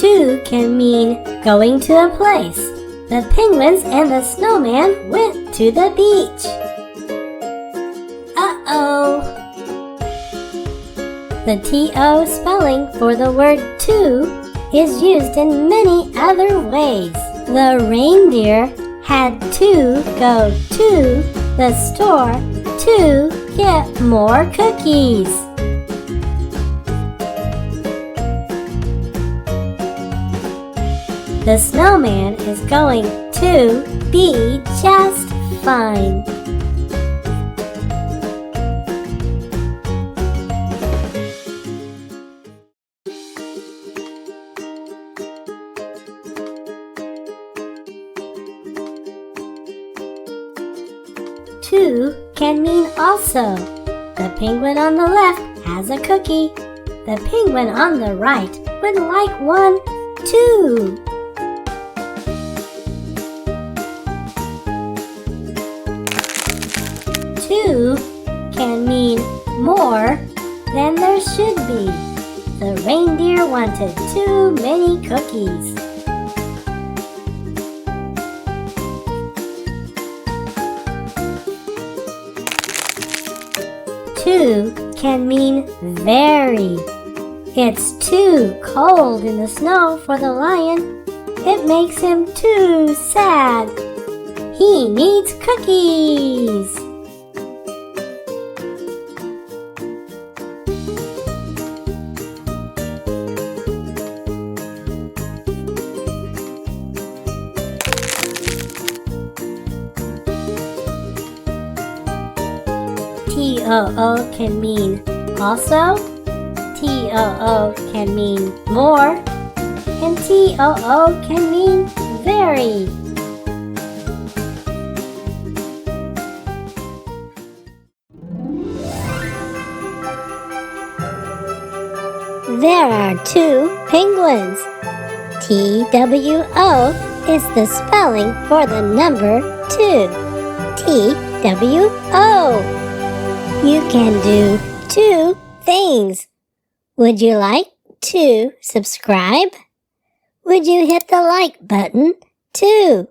To can mean going to a place. The penguins and the snowman went to the beach. Uh-oh! The TO spelling for the word to is used in many other ways. The reindeer had to go to the store to get more cookies. The snowman is going to be just fine. To can mean also. The penguin on the left has a cookie. The penguin on the right would like one too. To can mean more than there should be. The reindeer wanted too many cookies. To can mean very. It's too cold in the snow for the lion. It makes him too sad. He needs cookies. TOO can mean also, TOO can mean more, and TOO can mean very. There are two penguins. TWO is the spelling for the number 2. TWO. You can do 2 things. Would you like to subscribe? Would you hit the like button too?